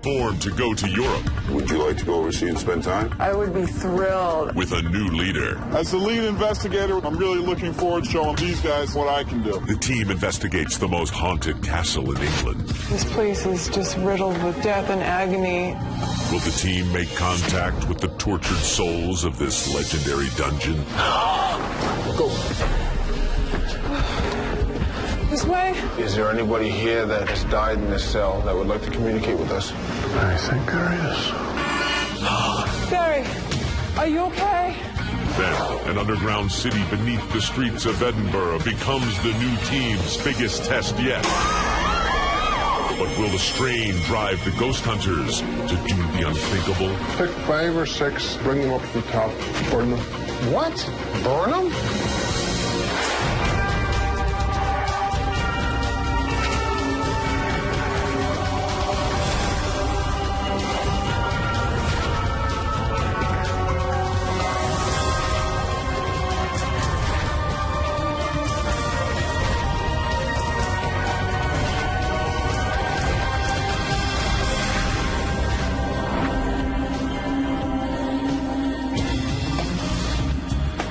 born to go to Europe. Would you like to go overseas and spend time? I would be thrilled. With a new leader. As the lead investigator, I'm really looking forward to showing these guys what I can do. The team investigates the most haunted castle in England. This place is just riddled with death and agony. Will the team make contact with the tortured souls of this legendary dungeon? Go. This way? Is there anybody here that has died in this cell that would like to communicate with us? I think there is. Barry, are you okay? Then, an underground city beneath the streets of Edinburgh becomes the new team's biggest test yet. But will the strain drive the ghost hunters to do the unthinkable? Pick 5 or 6, bring them up to the top, burn them. What? Burn them?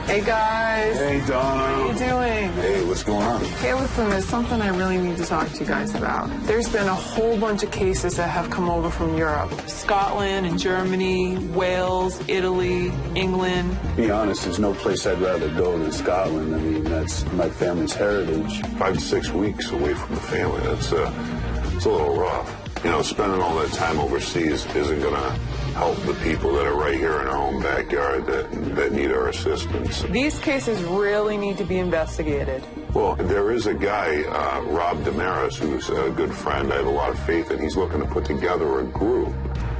Hey, guys. Hey, Donna. How you doing? Hey, what's going on? Hey, listen, there's something I really need to talk to you guys about. There's been a whole bunch of cases that have come over from Europe. Scotland and Germany, Wales, Italy, England. To be honest, there's no place I'd rather go than Scotland. I mean, that's my family's heritage. 5 to 6 weeks away from the family, it's a little rough. You know, spending all that time overseas isn't going to help the people that are right here in our own backyard that need our assistance. These cases really need to be investigated. Well, there is a guy, Rob Damaris, who's a good friend. I have a lot of faith in. He's looking to put together a group.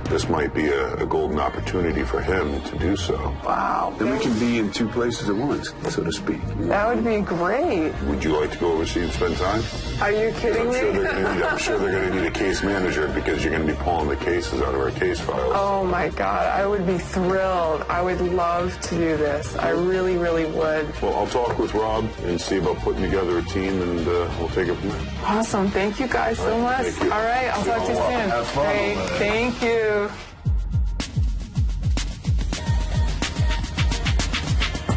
This might be a golden opportunity for him to do so. Wow. Then we can be in 2 places at once, so to speak. That would be great. Would you like to go overseas and spend time? Are you kidding me? I'm sure they're going to need a case manager because you're going to be pulling the cases out of our case files. Oh, my God. I would be thrilled. I would love to do this. I really, really would. Well, I'll talk with Rob and see about putting together a team, and we'll take it from there. Awesome. Thank you guys so much. Thank you. All right. I'll talk to you soon. Have fun. Hey, thank you.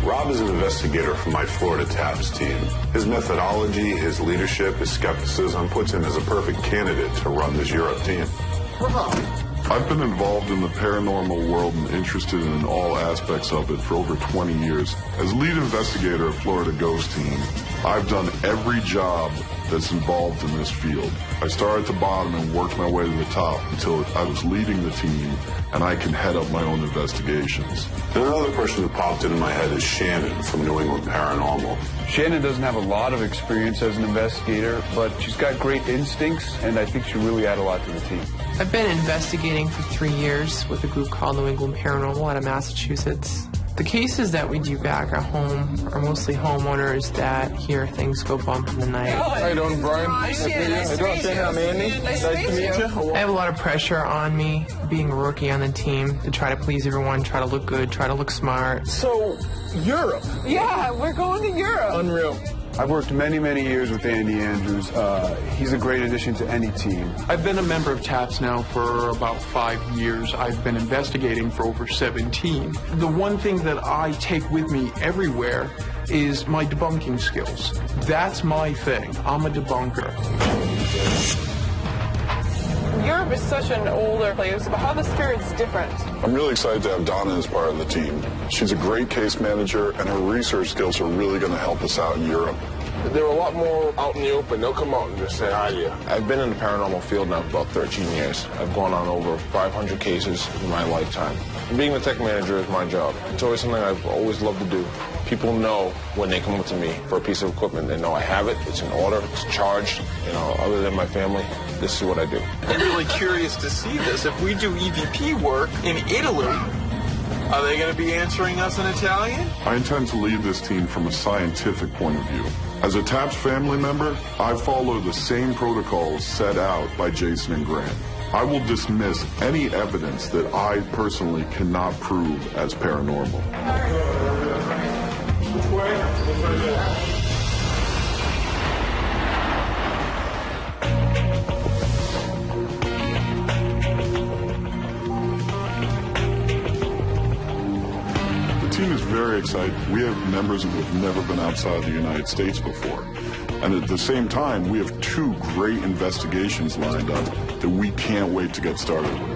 Rob is an investigator from my Florida TAPS team. His methodology, his leadership, his skepticism puts him as a perfect candidate to run this Europe team. I've been involved in the paranormal world and interested in all aspects of it for over 20 years. As lead investigator of Florida Ghost Team, I've done every job that's involved in this field. I started at the bottom and worked my way to the top until I was leading the team and I can head up my own investigations. And another person that popped into my head is Shannon from New England Paranormal. Shannon doesn't have a lot of experience as an investigator, but she's got great instincts, and I think she'll really add a lot to the team. I've been investigating for 3 years with a group called New England Paranormal out of Massachusetts. The cases that we do back at home are mostly homeowners that hear things go bump in the night. How you doing, Brian? Nice to meet you. I'm Andy. Nice to meet you. I have a lot of pressure on me, being a rookie on the team, to try to please everyone, try to look good, try to look smart. So, Europe. Yeah, we're going to Europe. Unreal. I've worked many, many years with Andy Andrews. He's a great addition to any team. I've been a member of TAPS now for about 5 years. I've been investigating for over 17. The one thing that I take with me everywhere is my debunking skills. That's my thing. I'm a debunker. Europe is such an older place, but how the spirit's different. I'm really excited to have Donna as part of the team. She's a great case manager, and her research skills are really going to help us out in Europe. They're a lot more out in the open. They'll come out and just say hi to you. I've been in the paranormal field now for about 13 years. I've gone on over 500 cases in my lifetime. Being the tech manager is my job. It's always something I've always loved to do. People know when they come up to me for a piece of equipment, they know I have it, it's in order, it's charged. You know, other than my family, this is what I do. I'm really curious to see this. If we do EVP work in Italy, are they going to be answering us in Italian? I intend to lead this team from a scientific point of view. As a TAPS family member, I follow the same protocols set out by Jason and Grant. I will dismiss any evidence that I personally cannot prove as paranormal. Which way? team is very excited. We have members who have never been outside the United States before. And at the same time, we have 2 great investigations lined up that we can't wait to get started with.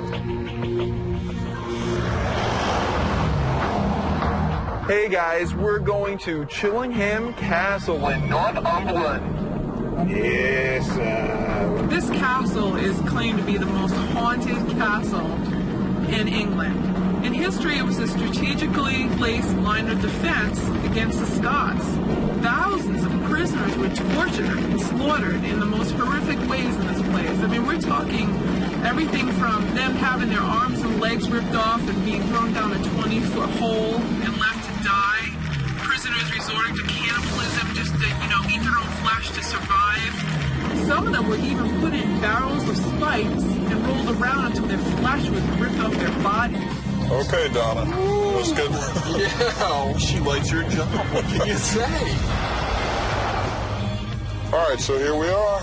Hey guys, we're going to Chillingham Castle in Northumberland. Yes, This castle is claimed to be the most haunted castle in England. In history, it was a strategically placed line of defense against the Scots. Thousands of prisoners were tortured and slaughtered in the most horrific ways in this place. I mean, we're talking everything from them having their arms and legs ripped off and being thrown down a 20-foot hole and left to die. Prisoners resorting to cannibalism just to, eat their own flesh to survive. Some of them were even put in barrels of spikes and rolled around until their flesh was ripped off their bodies. Okay, Donna. That's good. Yeah, she likes her job. What can you say? All right, so here we are.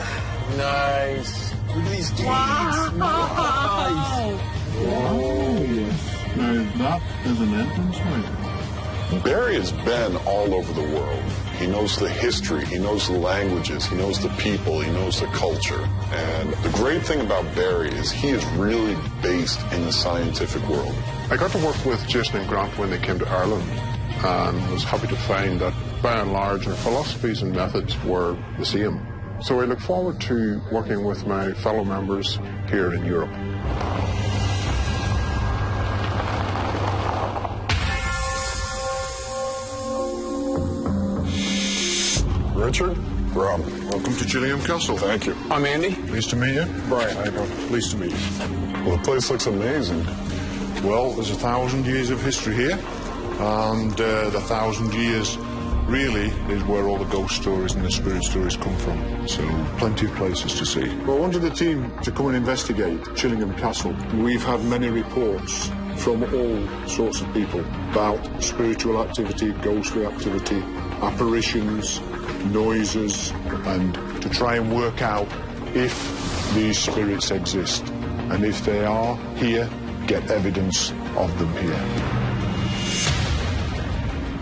Nice. Look at these gates. Wow. Nice. Oh, yes. Now that is an entranceway. Barry has been all over the world. He knows the history, he knows the languages, he knows the people, he knows the culture. And the great thing about Barry is he is really based in the scientific world. I got to work with Jason and Grant when they came to Ireland, and was happy to find that by and large their philosophies and methods were the same. So I look forward to working with my fellow members here in Europe. Richard, Rob, welcome to Chillingham Castle. Thank you. I'm Andy. Pleased to meet you. Brian, pleased to meet you. Well, the place looks amazing. Well, there's 1,000 years of history here, and the 1,000 years really is where all the ghost stories and the spirit stories come from. So plenty of places to see. Well, I wanted the team to come and investigate Chillingham Castle. We've had many reports from all sorts of people about spiritual activity, ghostly activity, apparitions, noises, and to try and work out if these spirits exist, and if they are here, get evidence of them here.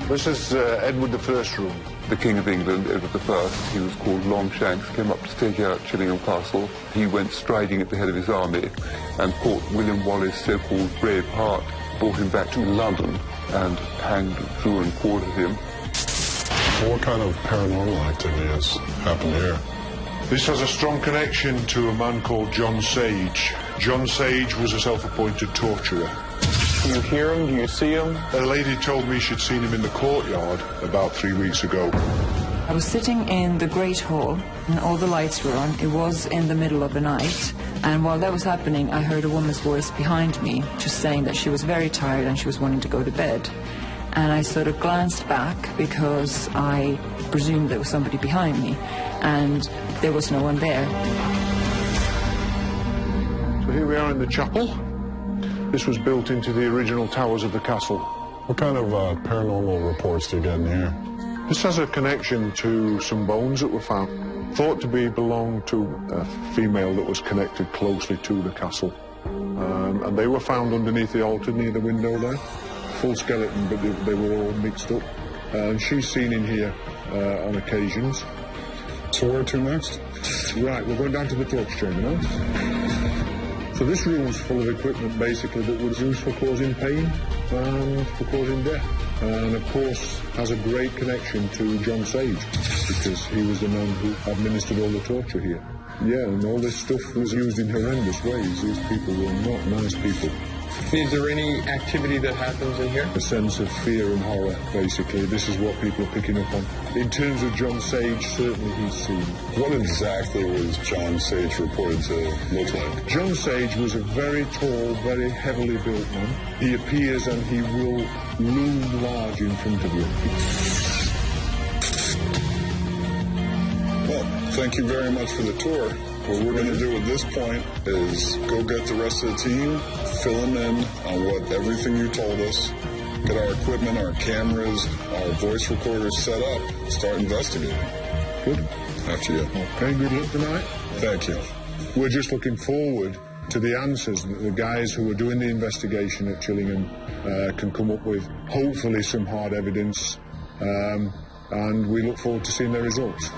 This is Edward I's room. The King of England, Edward I, he was called Longshanks, came up to stake out Chillingham Castle. He went striding at the head of his army and caught William Wallace, so-called Brave Heart, brought him back to London and hanged, drew and quartered him. What kind of paranormal activity has happened here? This has a strong connection to a man called John Sage. John Sage was a self-appointed torturer. Do you hear him? Do you see him? A lady told me she'd seen him in the courtyard about 3 weeks ago. I was sitting in the Great Hall and all the lights were on. It was in the middle of the night, and while that was happening I heard a woman's voice behind me just saying that she was very tired and she was wanting to go to bed. And I sort of glanced back because I presumed there was somebody behind me, and there was no one there. So here we are in the chapel. This was built into the original towers of the castle. What kind of paranormal reports do you get in here? This has a connection to some bones that were found, thought to belong to a female that was connected closely to the castle. And they were found underneath the altar near the window there. Full skeleton, but they were all mixed up. And she's seen in here on occasions. So where to next? Right, we're going down to the torch chamber now. So this room's full of equipment basically that was used for causing pain and for causing death. And of course has a great connection to John Sage because he was the man who administered all the torture here. Yeah, and all this stuff was used in horrendous ways. These people were not nice people. Is there any activity that happens in here? A sense of fear and horror, basically. This is what people are picking up on. In terms of John Sage, certainly he's seen. What exactly was John Sage reported to look like? John Sage was a very tall, very heavily built man. He appears and he will loom large in front of you. Well, thank you very much for the tour. What we're going to do at this point is go get the rest of the team, fill them in on what everything you told us, get our equipment, our cameras, our voice recorders set up, start investigating. Good. After you. Okay, good luck tonight. Thank you. We're just looking forward to the answers that the guys who are doing the investigation at Chillingham can come up with, hopefully some hard evidence, and we look forward to seeing their results.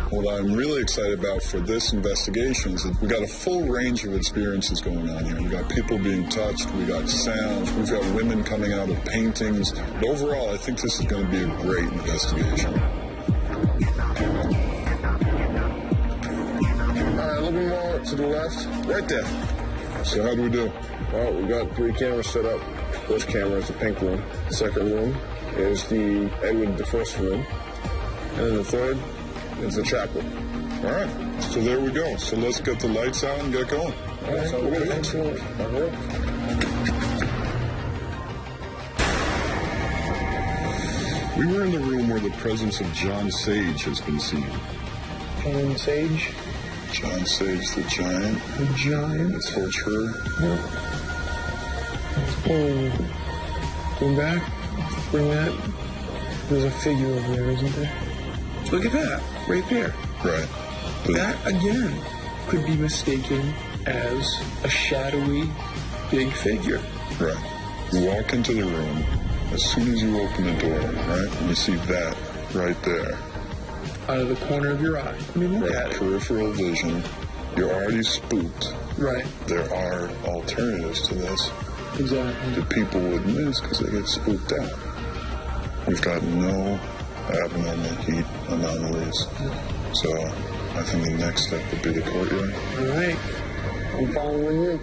What I'm really excited about for this investigation is that we've got a full range of experiences going on here. We've got people being touched, we've got sounds, we've got women coming out of paintings. But overall, I think this is going to be a great investigation. All right, a little bit more to the left. Right there. So how do we do? Well, we got 3 cameras set up. First camera is the pink room. The second room is the Edward the first room. And then the third is the chapel. All right, so there we go. So let's get the lights out and get going. All right, so we're going to next one. We were in the room where the presence of John Sage has been seen. John Sage? John Sage, the giant. The giant? The torturer. Go back. Bring that. There's a figure over there, isn't there? Look at that. Right there. Right. That, again, could be mistaken as a shadowy, big figure. Right. You walk into the room, as soon as you open the door, right, and you see that right there. Out of the corner of your eye. I mean, look Right, at it. peripheral vision. You're already spooked. Right. There are alternatives to this Exactly. that people would miss because they get spooked out. We've got no abnormal heat anomalies. So I think the next step would be the courtyard. All right. I'm following you.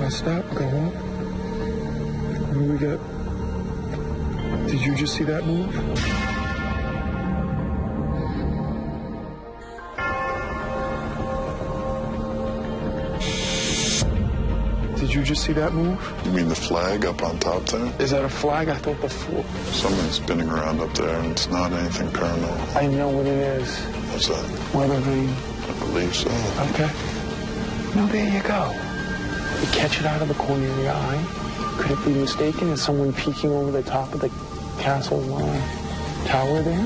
Now stop, go up. What do we got? Did you just see that move? Did you just see that move? You mean the flag up on top there? Is that a flag? I thought the floor. Something's spinning around up there, and it's not anything paranormal. I know what it is. What's that? Weather vane. I believe so. Okay. No, there you go. You catch it out of the corner of your eye. Could it be mistaken as someone peeking over the top of the castle tower there?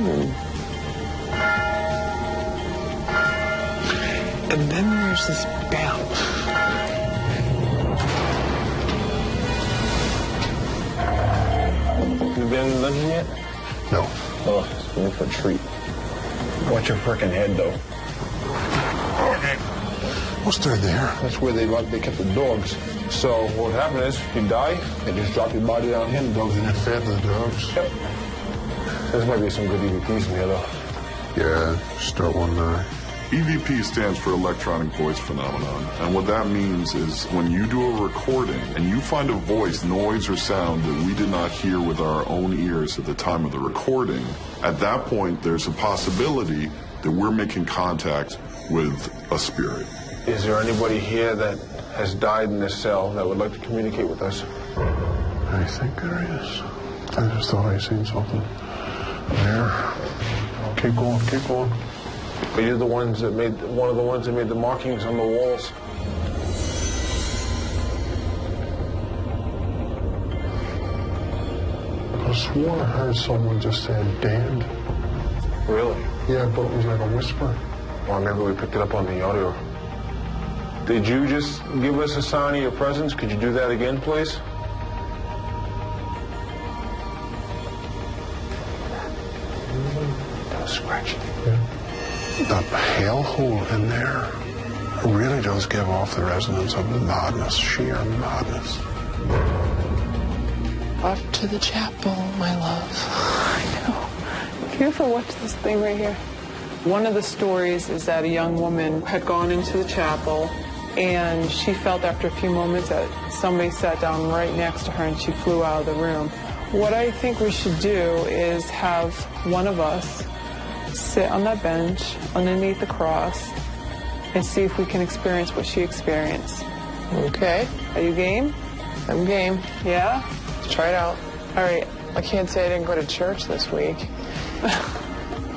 And then there's this bell. You been in London yet? No. Oh, it's going for a treat. Watch your frickin' head, though. What's there? That's where they kept the dogs. So what happened is, you die, they just drop your body down here, and the dogs in there fed the dogs. Yep. There's might be some good EVPs in here, though. Yeah, start one now. EVP stands for electronic voice phenomenon, and what that means is when you do a recording and you find a voice, noise, or sound that we did not hear with our own ears at the time of the recording, at that point there's a possibility that we're making contact with a spirit. Is there anybody here that has died in this cell that would like to communicate with us? I think there is. I just thought I seen something there. Keep going, keep going. But you're the ones that made one of the ones that made the markings on the walls. I swore I heard someone just say dead. Really? Yeah, but it was like a whisper. Or maybe we picked it up on the audio. Did you just give us a sign of your presence? Could you do that again, please? That was scratching. Yeah. That hellhole in there really does give off the resonance of madness, sheer madness. Off to the chapel, my love. I know. Careful, watch this thing right here. One of the stories is that a young woman had gone into the chapel and she felt after a few moments that somebody sat down right next to her and she flew out of the room. What I think we should do is have one of us sit on that bench underneath the cross and see if we can experience what she experienced. Okay. Are you game? I'm game. Yeah? Let's try it out. All right. I can't say I didn't go to church this week.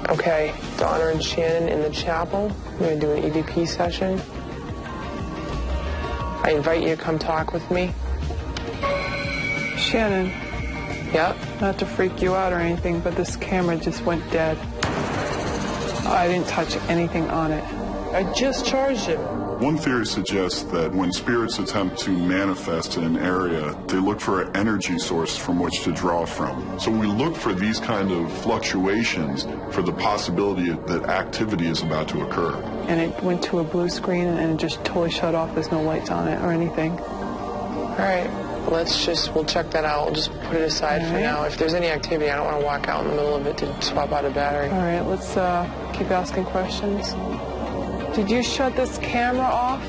Okay. Donna and Shannon in the chapel. We're going to do an EVP session. I invite you to come talk with me. Shannon, Yep. not to freak you out or anything, but this camera just went dead. I didn't touch anything on it. I just charged it. One theory suggests that when spirits attempt to manifest in an area, they look for an energy source from which to draw from. So we look for these kind of fluctuations for the possibility that activity is about to occur. And it went to a blue screen and it just totally shut off. There's no lights on it or anything. All right. We'll check that out. We'll just put it aside for now. If there's any activity, I don't want to walk out in the middle of it to swap out a battery. All right, let's keep asking questions. Did you shut this camera off?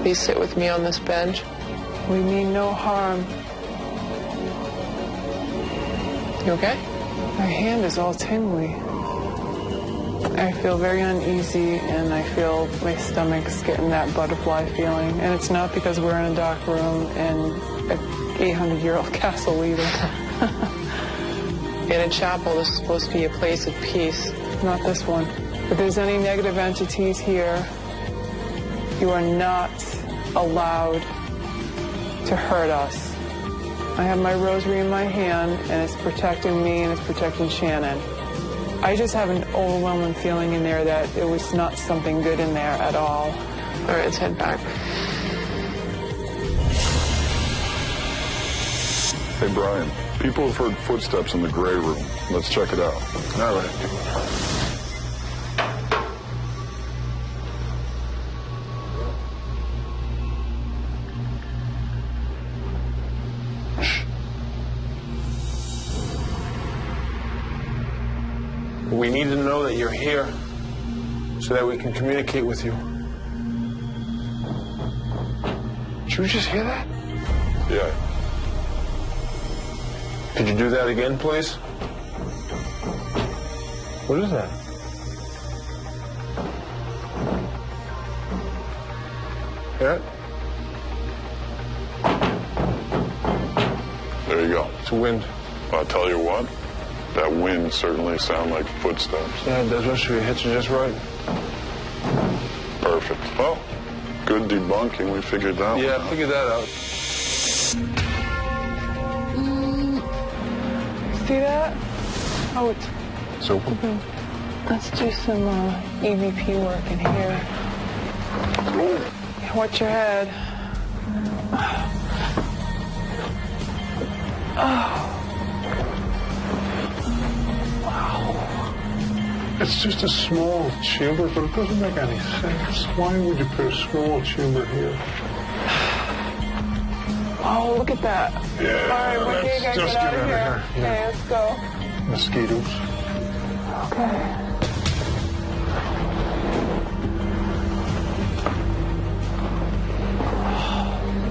Please sit with me on this bench. We mean no harm. You okay? My hand is all tingly. I feel very uneasy and I feel my stomach's getting that butterfly feeling. And it's not because we're in a dark room in an 800-year-old castle either. In a chapel, this is supposed to be a place of peace. Not this one. If there's any negative entities here, you are not allowed to hurt us. I have my rosary in my hand and it's protecting me and it's protecting Shannon. I just have an overwhelming feeling in there that it was not something good in there at all. All right, let's head back. Hey, Brian, people have heard footsteps in the gray room. Let's check it out. All right. We need to know that you're here so that we can communicate with you. Did you just hear that? Yeah. Could you do that again, please? What is that? Yeah? There you go. It's a wind. I'll tell you what, that wind certainly sound like footsteps. Yeah, it does. Once it hits you just right. Perfect. Well, good debunking. We figured that one Yeah, out. figure that out. See that? Oh, it's It's open. open. Let's do some EVP work in here. Watch your head. It's just a small chamber, but it doesn't make any sense. Why would you put a small chamber here? Oh, look at that. Yeah, All right, when do you let's guys just get out get of here? out of here. Okay, let's go. Mosquitoes. Okay.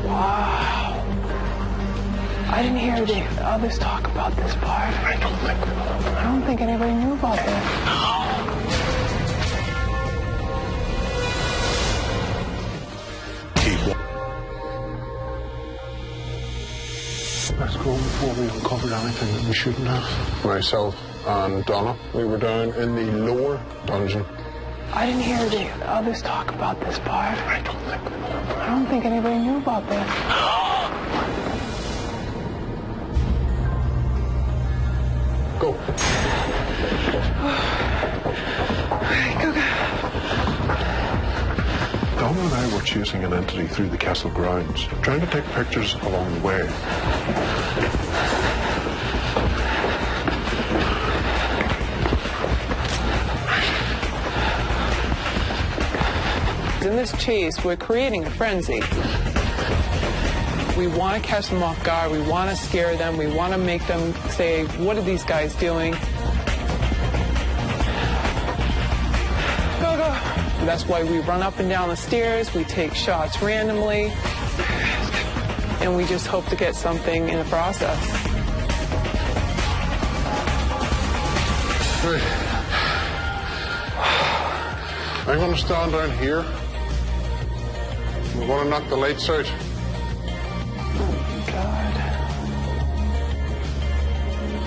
Wow. I didn't hear the others talk about this part. I don't think anybody knew about this. Let's go before we uncovered anything that we shouldn't have. Myself and Donna, we were down in the lower dungeon. I didn't hear the others talk about this part. I don't think anybody knew about this. Go. Go, go. Donna and I were chasing an entity through the castle grounds, trying to take pictures along the way. In this chase, we're creating a frenzy. We want to catch them off guard. We want to scare them. We want to make them say, what are these guys doing? Go, go. That's why we run up and down the stairs. We take shots randomly. And we just hope to get something in the process. Right. I'm going to stand down here. We're going to knock the lights out. Oh, God.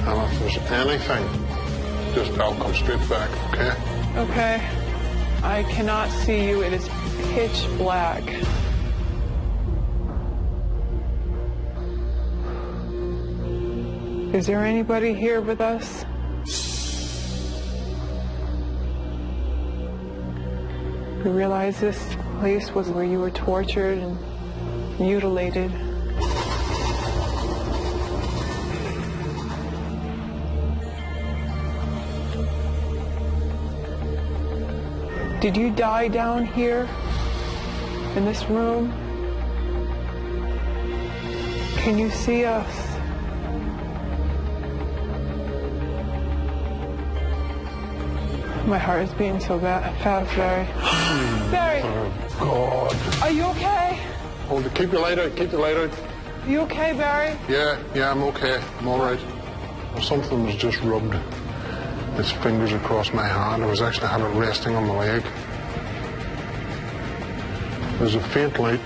And if there's anything, just I'll come straight back, okay? Okay. I cannot see you. It is pitch black. Is there anybody here with us? You realize this place was where you were tortured and mutilated. Did you die down here in this room? Can you see us? My heart is beating so fast, Barry. Barry! Oh, God. Are you okay? Hold it. Keep your light out. Keep your light out. Are you okay, Barry? Yeah, I'm okay. I'm all right. Something was just rubbed its fingers across my hand. I was actually had it resting on my leg. There's a faint light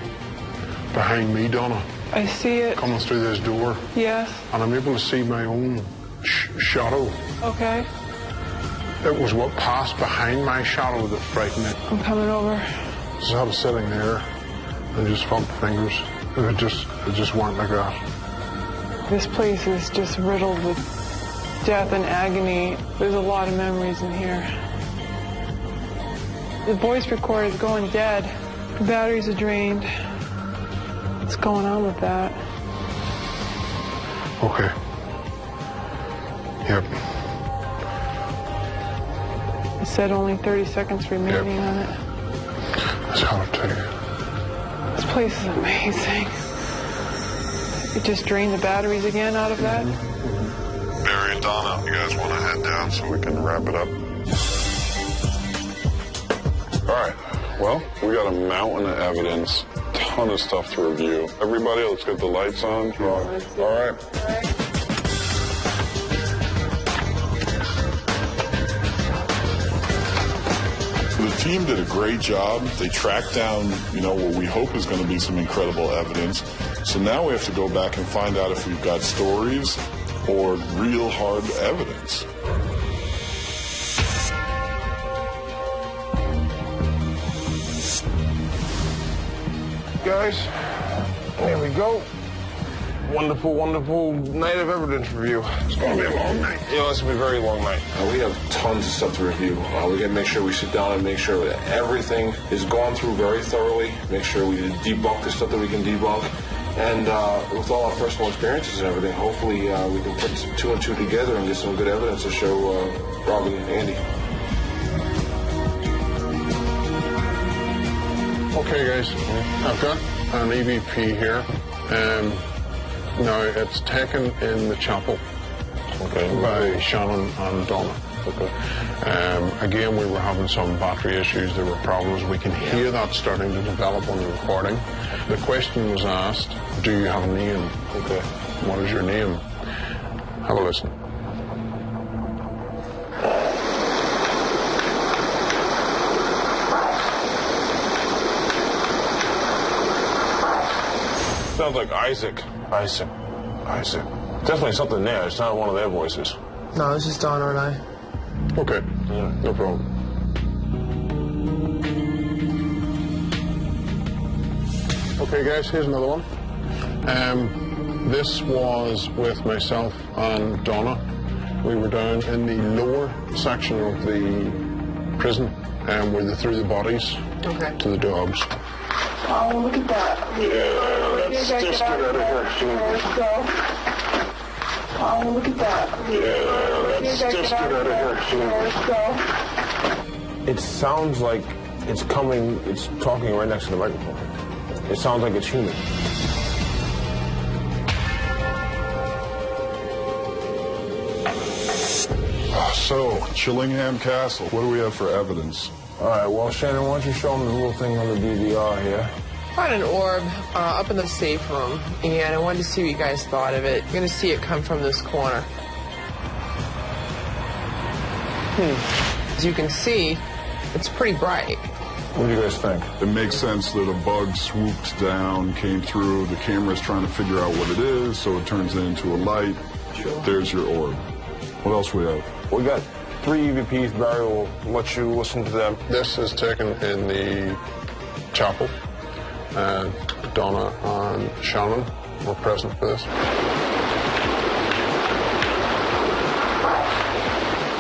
behind me, Donna. I see it. Coming through this door. Yes. And I'm able to see my own shadow. Okay. It was what passed behind my shadow that frightened me. I'm coming over. So I was sitting there and just felt the fingers. It just went like that. This place is just riddled with death and agony. There's a lot of memories in here. The voice recorder is going dead. The batteries are drained. What's going on with that? Okay. Yep. It said only 30 seconds remaining on it. That's how it takes. This place is amazing. It just drained the batteries again out of that? Barry and Donna, you guys want to head down so we can wrap it up? All right. Well, we got a mountain of evidence, ton of stuff to review. Everybody, let's get the lights on. All right. The team did a great job. They tracked down, what we hope is going to be some incredible evidence. So now we have to go back and find out if we've got stories or real hard evidence. Guys, there we go. Wonderful, wonderful night of evidence review. It's going to be a long night. Yeah, it's going to be a very long night. We have tons of stuff to review. We got to make sure we sit down and make sure that everything is gone through very thoroughly. Make sure we debunk the stuff that we can debunk. And with all our personal experiences and everything, hopefully we can put some 2 and 2 together and get some good evidence to show Robin and Andy. Okay, guys. I've got an EVP here. Now, it's taken in the chapel by Shannon and Donna. Okay. Again, we were having some battery issues. There were problems. We can hear that starting to develop on the recording. The question was asked, do you have a name? Okay. What is your name? Have a listen. Sounds like Isaac. Isaac. Definitely something there. It's not one of their voices. No, it's just Donna and I. Okay. Yeah. No problem. Okay, guys, here's another one. This was with myself and Donna. We were down in the lower section of the prison where they threw the bodies to the dogs. Oh, look at that. Yeah, let's just get out of here. Let's go. Oh, look at that. Yeah, let's just get out of here. Let's go. It sounds like it's talking right next to the microphone. It sounds like it's human. So, Chillingham Castle, what do we have for evidence? All right, well, Shannon, why don't you show them the little thing on the DVR here? I found an orb up in the safe room, and I wanted to see what you guys thought of it. You're going to see it come from this corner. As you can see, it's pretty bright. What do you guys think? It makes sense that a bug swooped down, came through, the camera's trying to figure out what it is, so it turns it into a light. There's your orb. What else we have? We got 3 EVPs. Barry will let you listen to them. This is taken in the chapel, and Donna and Shannon were present for this.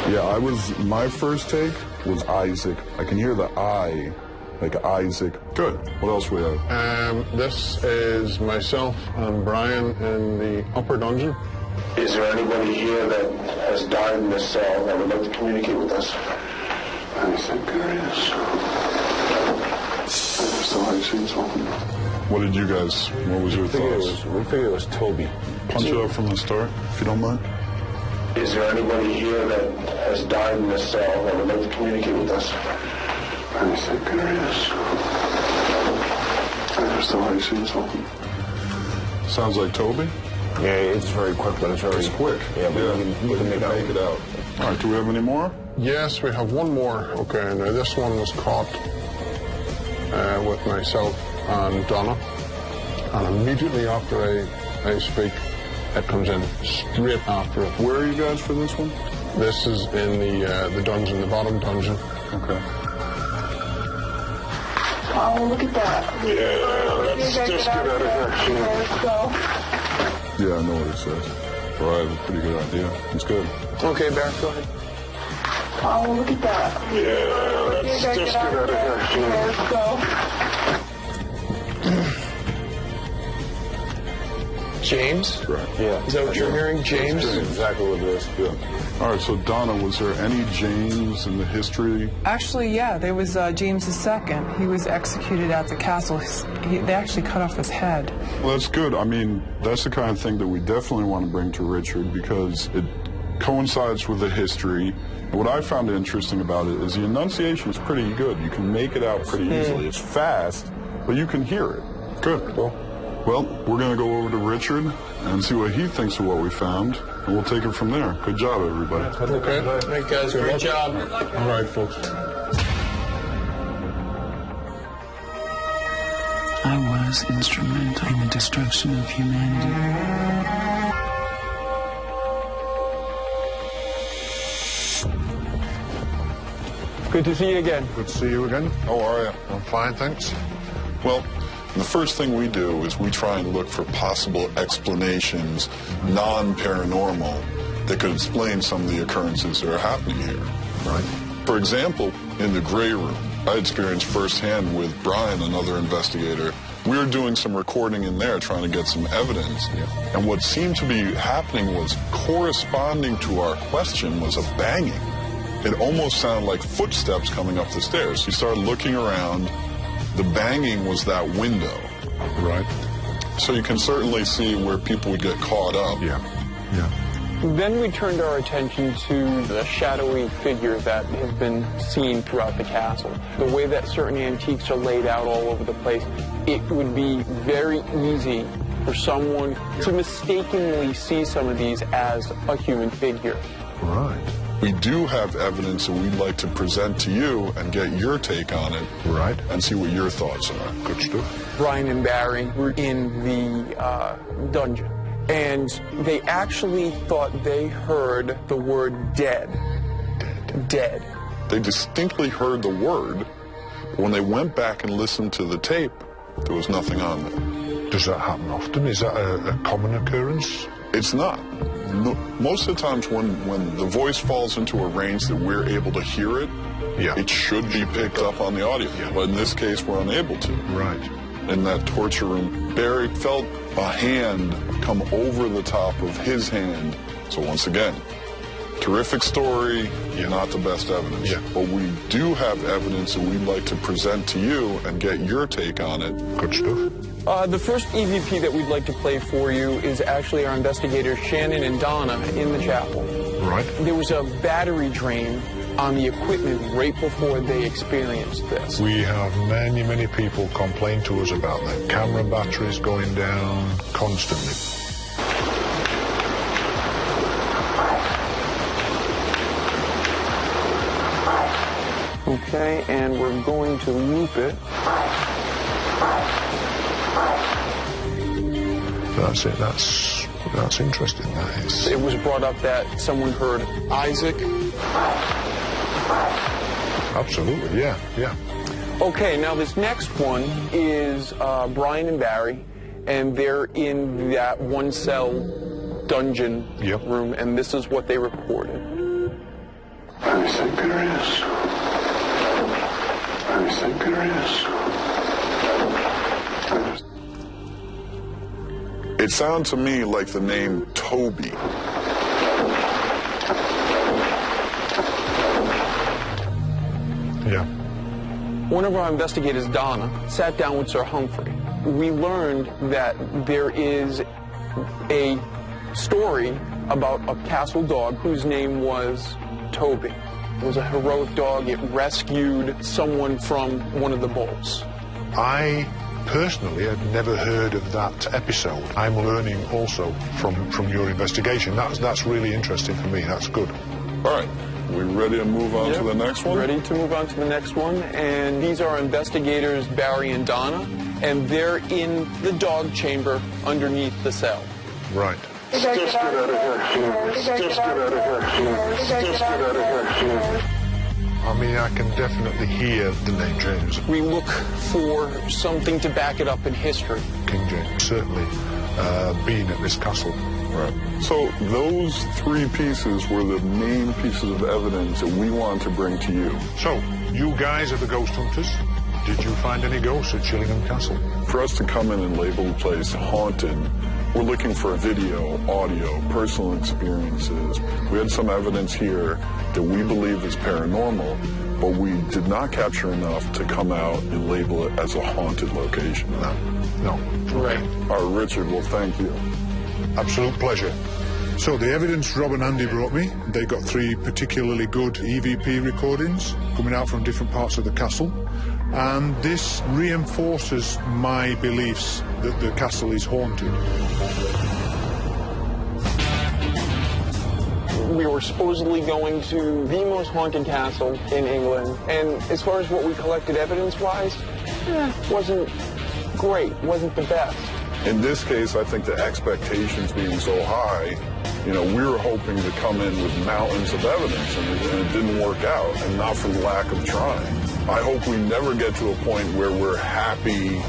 Yeah, my first take was Isaac. I can hear the I, like Isaac. Good. What else we have? This is myself and Brian in the upper dungeon. Is there anybody here that has died in this cell that would like to communicate with us? I think there is. I just thought I'd seen something. What was your thoughts? We figured it was Toby. Punch it up from the start, if you don't mind. Is there anybody here that has died in this cell that would like to communicate with us? I think there is. I just thought I'd seen something. Sounds like Toby? Yeah, it's very quick, but it's very quick. Yeah, but we can make it out. All right, do we have any more? Yes, we have one more. Okay, now this one was caught with myself and Donna. And immediately after I speak, it comes in straight after it. Where are you guys for this one? This is in the dungeon, the bottom dungeon. Okay. Oh, look at that. Yeah, let's just get out of here. Let's go. Yeah, I know what it says. Well, I have a pretty good idea. It's good. Okay, Barry, go ahead. Oh, look at that. Yeah, let's just get out of here. Let's go. James? Right. Yeah. Is that what you're hearing? James? That's exactly what it is. Yeah. All right, so Donna, was there any James in the history? Actually, yeah, there was James II. He was executed at the castle. They actually cut off his head. Well, that's good. I mean, that's the kind of thing that we definitely want to bring to Richard because it coincides with the history. What I found interesting about it is the enunciation is pretty good. You can make it out pretty easily. It's fast, but you can hear it. Good. Well, we're going to go over to Richard and see what he thinks of what we found, and we'll take it from there. Good job, everybody. Okay. All right, guys, great job. All right, folks. I was instrumental in the destruction of humanity. Good to see you again. Good to see you again. How are you? I'm fine, thanks. Well, the first thing we do is we try and look for possible explanations, non-paranormal, that could explain some of the occurrences that are happening here. Right. For example, in the gray room, I experienced firsthand with Brian, another investigator. We were doing some recording in there trying to get some evidence. Yeah. And what seemed to be happening was corresponding to our question was a banging. It almost sounded like footsteps coming up the stairs. You started looking around. The banging was that window. Right. So you can certainly see where people would get caught up. Yeah. Yeah. Then we turned our attention to the shadowy figure that has been seen throughout the castle. The way that certain antiques are laid out all over the place, it would be very easy for someone to mistakenly see some of these as a human figure. Right. We do have evidence that we'd like to present to you and get your take on it. Right. And see what your thoughts are. Good stuff. Brian and Barry were in the dungeon, and they actually thought they heard the word dead. Dead. They distinctly heard the word, but when they went back and listened to the tape, there was nothing on it. Does that happen often? Is that a common occurrence? It's not. No, most of the times when the voice falls into a range that we're able to hear it, yeah, it should be picked up on the audio. Yeah. But in this case, we're unable to. Right. In that torture room, Barry felt a hand come over the top of his hand. So once again, terrific story, not the best evidence. Yeah. But we do have evidence that we'd like to present to you and get your take on it. Good stuff. The first EVP that we'd like to play for you is actually our investigators Shannon and Donna in the chapel. Right. There was a battery drain on the equipment right before they experienced this. We have many, many people complain to us about their camera batteries going down constantly. Okay, and we're going to loop it. That's it. That's interesting. That is. It was brought up that someone heard Isaac. Absolutely. Yeah. Yeah. Okay, now this next one is Brian and Barry, and they're in that one cell dungeon room, and this is what they reported. I think there is. I think there is. It sounds to me like the name Toby. Yeah. One of our investigators, Donna, sat down with Sir Humphrey. We learned that there is a story about a castle dog whose name was Toby. It was a heroic dog. It rescued someone from one of the bulls. I personally had never heard of that episode. I'm learning also from your investigation. That's really interesting for me. That's good. All right. We ready to move on to the next one? Ready to move on to the next one. And these are investigators Barry and Donna, and they're in the dog chamber underneath the cell. Right. Just get out of here. Just get out of here. Just get out of here. I mean, I can definitely hear the name James. We look for something to back it up in history. King James, certainly being at this castle. Right. So those three pieces were the main pieces of evidence that we wanted to bring to you. So, you guys are the ghost hunters. Did you find any ghosts at Chillingham Castle? For us to come in and label the place haunted, we're looking for video, audio, personal experiences. We had some evidence here that we believe is paranormal, but we did not capture enough to come out and label it as a haunted location. No. Right. All right, Richard, well, thank you. Absolute pleasure. So the evidence Rob and Andy brought me, they got 3 particularly good EVP recordings coming out from different parts of the castle. And this reinforces my beliefs that the castle is haunted. We were supposedly going to the most haunted castle in England, and as far as what we collected evidence-wise, wasn't great, wasn't the best. In this case, I think the expectations being so high, we were hoping to come in with mountains of evidence, and it didn't work out, and not for lack of trying. I hope we never get to a point where we're happy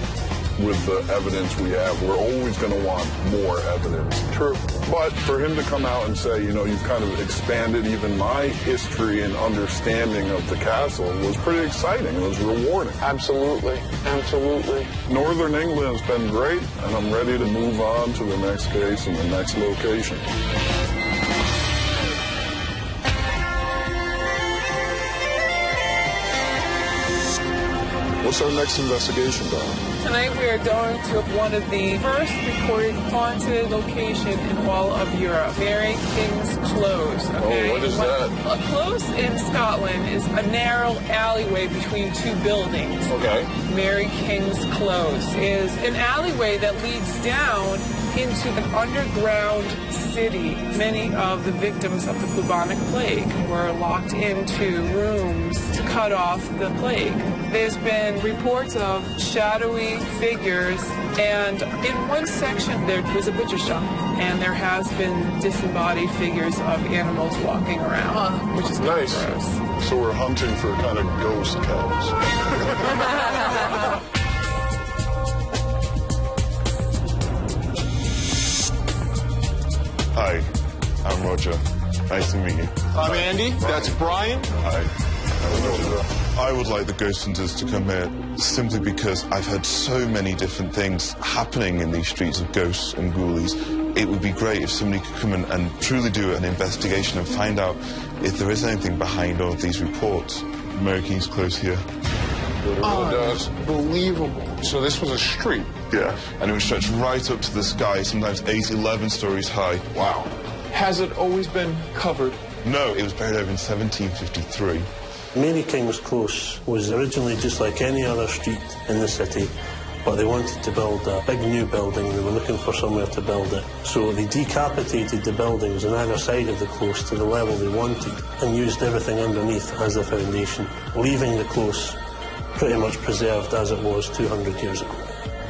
with the evidence we have. We're always going to want more evidence. True. But for him to come out and say, you've kind of expanded even my history and understanding of the castle was pretty exciting. It was rewarding. Absolutely. Absolutely. Northern England has been great, and I'm ready to move on to the next case and the next location. What's our next investigation, Don? Tonight we are going to one of the first recorded haunted location in all of Europe, Mary King's Close. Okay? Oh, what is that? A close in Scotland is a narrow alleyway between 2 buildings. Okay. Mary King's Close is an alleyway that leads down into the underground city. Many of the victims of the bubonic plague were locked into rooms to cut off the plague. There's been reports of shadowy figures, and in one section there was a butcher shop, and there has been disembodied figures of animals walking around, which is nice. Gross. So we're hunting for kind of ghost cows. Hi, I'm Roger. Nice to meet you. I'm Andy. That's Brian. Hi. I would like the ghost hunters to come here simply because I've heard so many different things happening in these streets of ghosts and ghoulies. It would be great if somebody could come in and truly do an investigation and find out if there is anything behind all of these reports. Mary King's Close here. Unbelievable. So this was a street? Yeah. And it would stretch right up to the sky, sometimes 8, 11 stories high. Wow. Has it always been covered? No, it was buried over in 1753. Mary King's Close was originally just like any other street in the city, but they wanted to build a big new building. They were looking for somewhere to build it. So they decapitated the buildings on either side of the close to the level they wanted and used everything underneath as the foundation, leaving the close pretty much preserved as it was 200 years ago.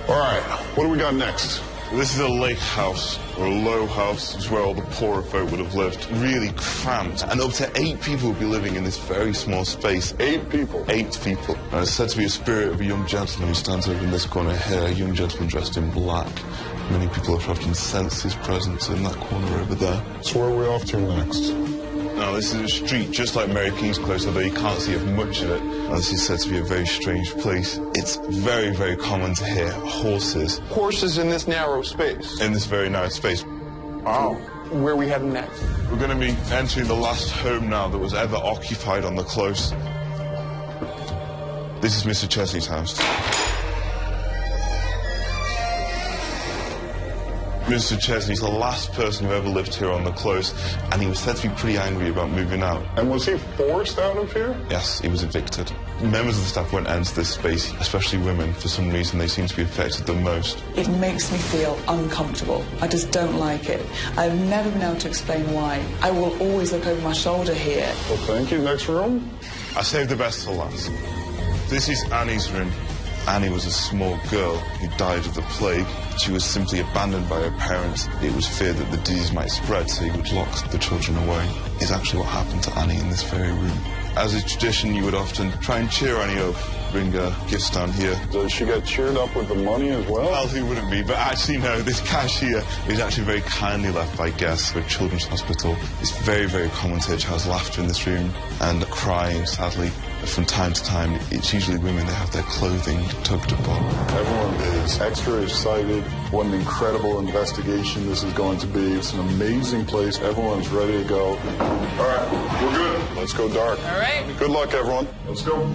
All right, what do we got next? This is a lake house, or a low house, which is where all the poorer folk would have lived. Really cramped. And up to 8 people would be living in this very small space. 8 people? 8 people. And it's said to be a spirit of a young gentleman who stands over in this corner here, a young gentleman dressed in black. Many people have often sensed his presence in that corner over there. So where are we off to next? Now, this is a street just like Mary King's Close, although you can't see much of it. This is said to be a very strange place. It's very, very common to hear horses. Horses in this narrow space? In this very narrow space. Wow. Where are we heading next? We're going to be entering the last home now that was ever occupied on the Close. This is Mr. Chesney's house. Mr. Chesney's the last person who ever lived here on the Close, and he was said to be pretty angry about moving out. And was he forced out of here? Yes, he was evicted. Members of the staff won't enter this space, especially women. For some reason, they seem to be affected the most. It makes me feel uncomfortable. I just don't like it. I've never been able to explain why. I will always look over my shoulder here. Well, thank you. Next room. I saved the best for last. This is Annie's room. Annie was a small girl who died of the plague. She was simply abandoned by her parents. It was feared that the disease might spread, so he would lock the children away. It's actually what happened to Annie in this very room. As a tradition, you would often try and cheer Annie up, bring gifts down here. Does she get cheered up with the money as well? Well, who wouldn't be? But actually, no, this cash here is actually very kindly left by guests for Children's Hospital. It's very, very common to hear child's laughter in this room and crying, sadly. From time to time, it's usually women that have their clothing tugged upon. Everyone is extra excited. What an incredible investigation this is going to be. It's an amazing place. Everyone's ready to go. All right, we're good. Let's go dark. All right. Good luck, everyone. Let's go.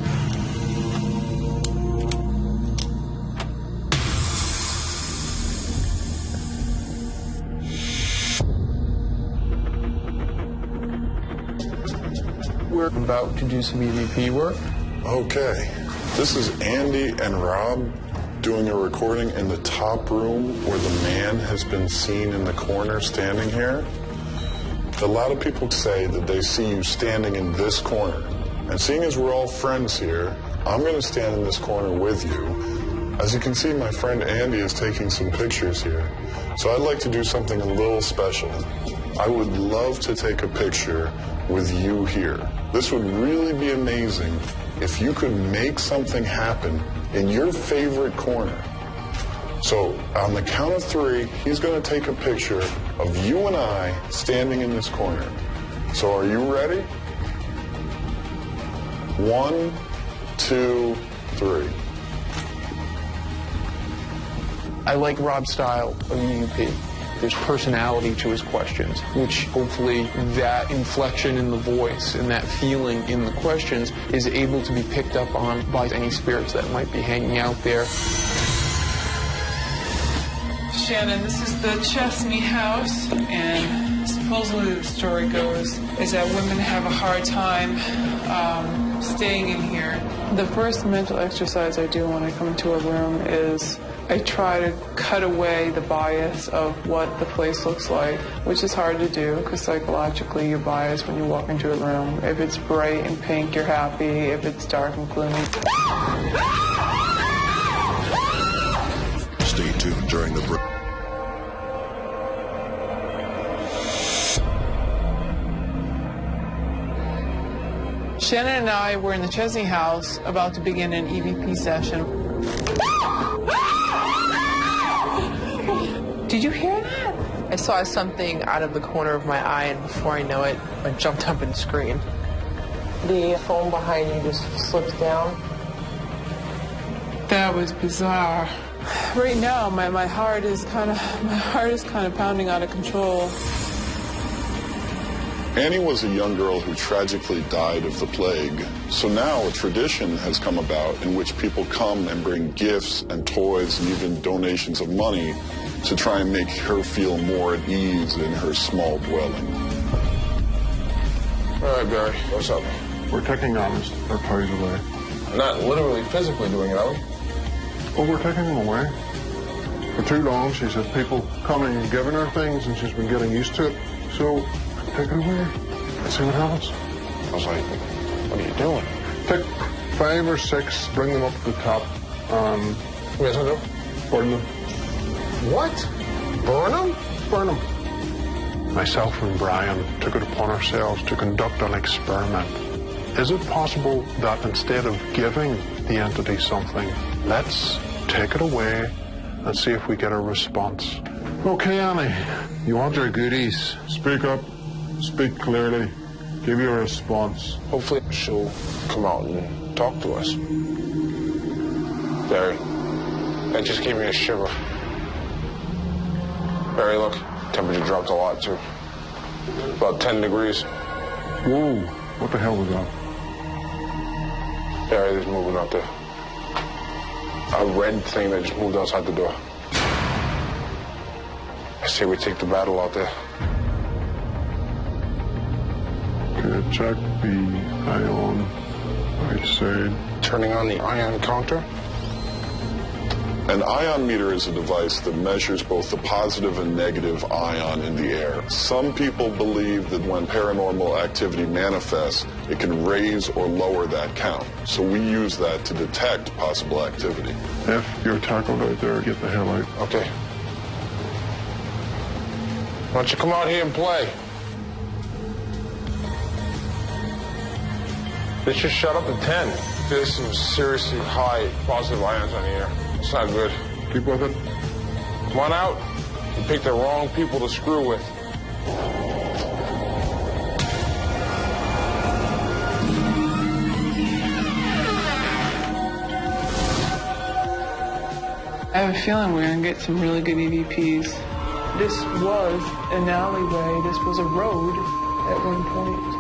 We're about to do some EVP work. Okay. This is Andy and Rob doing a recording in the top room where the man has been seen in the corner standing here. A lot of people say that they see you standing in this corner. And seeing as we're all friends here, I'm going to stand in this corner with you. As you can see, my friend Andy is taking some pictures here. So I'd like to do something a little special. I would love to take a picture with you here. This would really be amazing if you could make something happen in your favorite corner. So on the count of 3, he's going to take a picture of you and I standing in this corner. So are you ready? 1, 2, 3. I like Rob's style of EVP. There's personality to his questions, which hopefully that inflection in the voice and that feeling in the questions is able to be picked up on by any spirits that might be hanging out there. Shannon, this is the Chesney house, and supposedly the story goes is that women have a hard time staying in here. The first mental exercise I do when I come into a room is I try to cut away the bias of what the place looks like, which is hard to do because psychologically you're biased when you walk into a room. If it's bright and pink, you're happy. If it's dark and gloomy. Stay tuned during the break. Shannon and I were in the Chesney house about to begin an EVP session. Did you hear that? I saw something out of the corner of my eye, and before I know it, I jumped up and screamed. The phone behind you just slips down. That was bizarre. Right now, my heart is kind of pounding out of control. Annie was a young girl who tragically died of the plague. So now a tradition has come about in which people come and bring gifts and toys and even donations of money to try and make her feel more at ease in her small dwelling. All right, Barry, what's up? We're taking our toys away. Not literally physically doing it, are we? Oh, we're taking them away. For too long, she said people coming and giving her things, and she's been getting used to it. So, take it away. Let's see what happens. I was like, what are you doing? Take 5 or 6, bring them up to the top, and Yes, I do. burn them. What? Burn them? Burn them. Myself and Brian took it upon ourselves to conduct an experiment. Is it possible that instead of giving the entity something, let's take it away and see if we get a response? Okay, Annie, you want your goodies. Speak up, speak clearly. give you a response. Hopefully she'll come out and talk to us. Barry, that just gave me a shiver. Barry, look, temperature dropped a lot too. About 10 degrees. Whoa, what the hell was that? Barry, there's moving out there. A red thing that just moved outside the door. I say we take the battle out there. Okay, check the ion. I say. Turning on the ion counter. An ion meter is a device that measures both the positive and negative ion in the air. Some people believe that when paranormal activity manifests, it can raise or lower that count. So we use that to detect possible activity. If you're tackled out there, get the hell out. Okay. Why don't you come out here and play? They should shut up at 10. There's some seriously high positive ions on the air. It's not good. Keep with it. Come on out. You picked the wrong people to screw with. I have a feeling we're going to get some really good EVPs. This was an alleyway. This was a road at one point.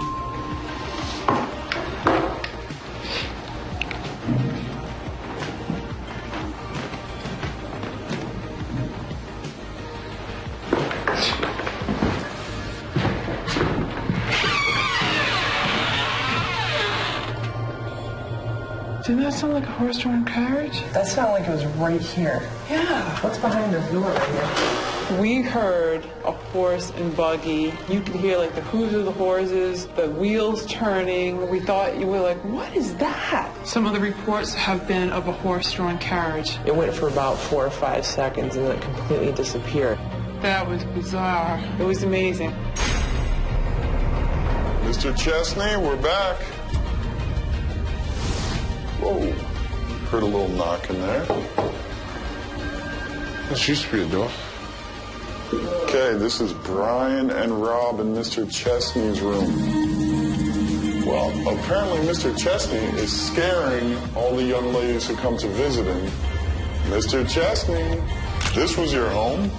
Didn't that sound like a horse-drawn carriage? That sounded like it was right here. Yeah. What's behind this door right here? We heard a horse and buggy. You could hear like the hooves of the horses, the wheels turning. We thought, you were like, what is that? Some of the reports have been of a horse-drawn carriage. It went for about 4 or 5 seconds and then it completely disappeared. That was bizarre. It was amazing. Mr. Chesney, we're back. Whoa. Heard a little knock in there. This used to be a door. Okay, this is Brian and Rob in Mr. Chesney's room. Well, apparently Mr. Chesney is scaring all the young ladies who come to visit him. Mr. Chesney, this was your home?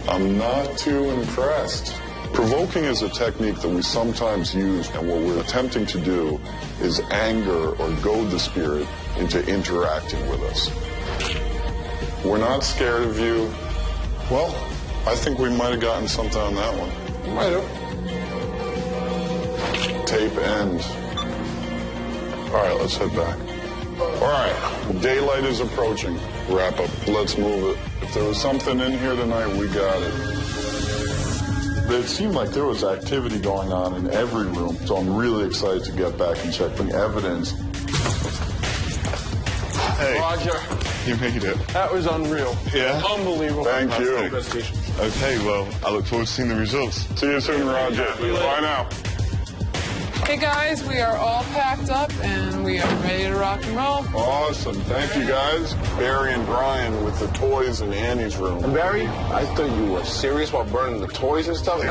I'm not too impressed. Provoking is a technique that we sometimes use, and what we're attempting to do is anger or goad the spirit into interacting with us. We're not scared of you. Well, I think we might have gotten something on that one. Might have. Tape end. All right, let's head back. All right, daylight is approaching. Wrap up. Let's move it. If there was something in here tonight, we got it. It seemed like there was activity going on in every room, so I'm really excited to get back and check the evidence. Hey, Roger. You made it. That was unreal. Yeah? Unbelievable. Thank you. Okay, well, I look forward to seeing the results. See you soon, Roger. Bye now. Hey guys, we are all packed up and we are ready to rock and roll. Awesome. Thank you, guys. Barry and Brian with the toys in Annie's room. And Barry, I thought you were serious about burning the toys and stuff.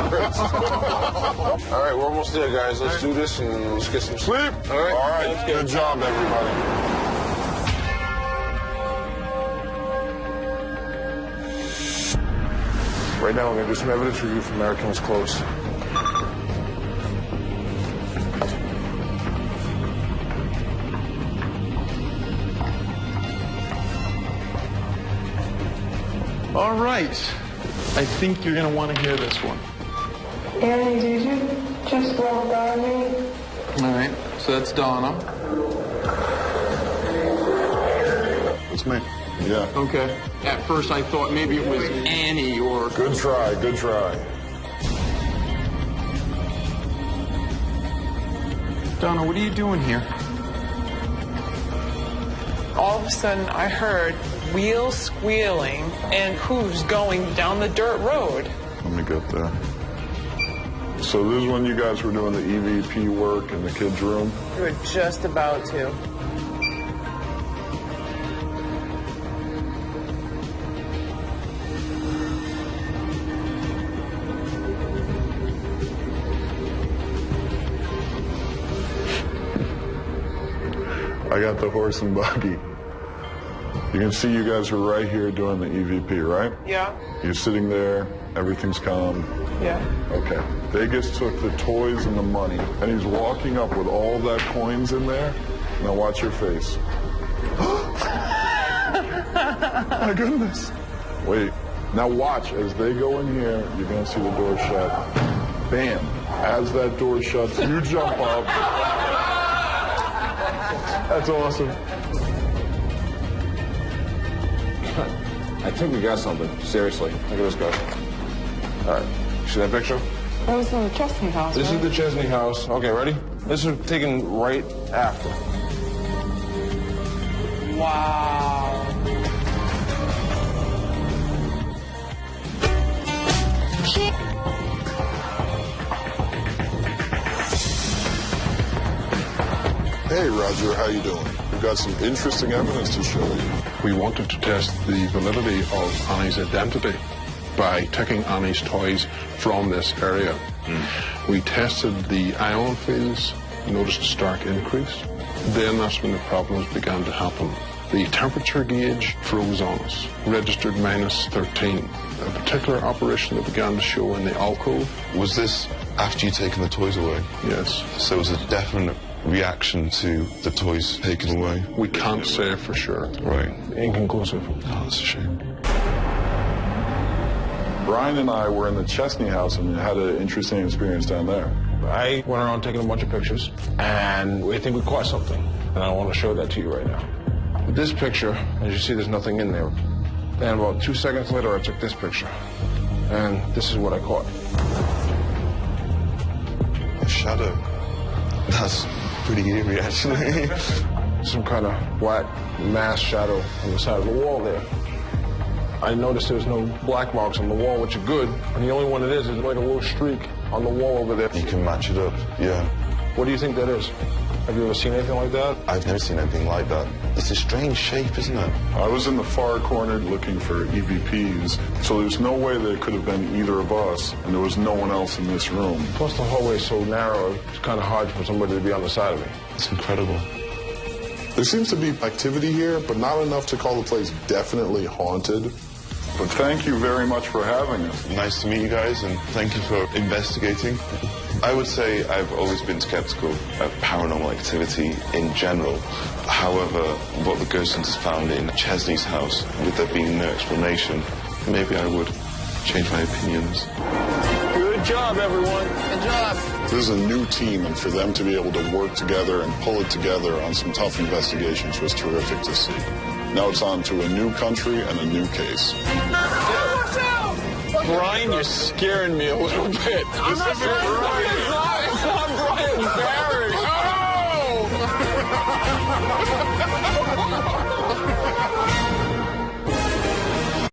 All right, we're almost there, guys. Let's do this and let's get some sleep. All right. All right. Good job, everybody. Right now, we're going to do some evidence review from American's Close. All right. I think you're going to want to hear this one. Annie, did you just walk by me? All right. So that's Donna. It's me. Yeah. Okay. At first, I thought maybe it was Annie or... Good try. Good try. Donna, what are you doing here? All of a sudden, I heard wheels squealing and hooves going down the dirt road. Let me get there. So this is when you guys were doing the EVP work in the kids' room? We were just about to. I got the horse and buggy. You can see you guys are right here doing the EVP, right? Yeah. You're sitting there, everything's calm. Yeah. Okay. Vegas took the toys and the money, and he's walking up with all that coins in there. Now watch your face. My goodness. Wait. Now watch, as they go in here, you're going to see the door shut. Bam. As that door shuts, you jump up. That's awesome. I think we got something. Seriously. Look at this guy. All right. See that picture? That was in the Chesney house. This is the Chesney house. Okay, ready? This is taken right after. Wow. Hey, Roger, how you doing? We've got some interesting evidence to show you. We wanted to test the validity of Annie's identity by taking Annie's toys from this area. We tested the ion fields, noticed a stark increase. Then that's when the problems began to happen. The temperature gauge froze on us, registered -13. A particular operation that began to show in the alcove. Was this after you taken the toys away? Yes. So it was a definite reaction to the toys taken away? We can't say for sure. Right. Inconclusive. Oh, that's a shame. Brian and I were in the Chesney house and had an interesting experience down there. I went around taking a bunch of pictures, and I think we caught something. And I want to show that to you right now. This picture, as you see, there's nothing in there. And about 2 seconds later, I took this picture. And this is what I caught. A shadow. That's pretty eerie, actually. Some kind of black mass shadow on the side of the wall there. I noticed there was no black marks on the wall, which are good. And the only one it is like a little streak on the wall over there. You can match it up, yeah. What do you think that is? Have you ever seen anything like that? I've never seen anything like that. It's a strange shape, isn't it? I was in the far corner looking for EVPs, so there's no way that it could have been either of us, and there was no one else in this room. Plus the hallway is so narrow, it's kind of hard for somebody to be on the side of me. It's incredible. There seems to be activity here, but not enough to call the place definitely haunted. But thank you very much for having us. Nice to meet you guys, and thank you for investigating. I would say I've always been skeptical of paranormal activity in general. However, what the ghost hunters found in Chesney's house, with there being no explanation, maybe I would change my opinions. Good job, everyone. Good job. This is a new team, and for them to be able to work together and pull it together on some tough investigations was terrific to see. Now it's on to a new country and a new case. Brian, you're scaring me a little bit. I'm not Brian. It's not Brian Barry. Oh!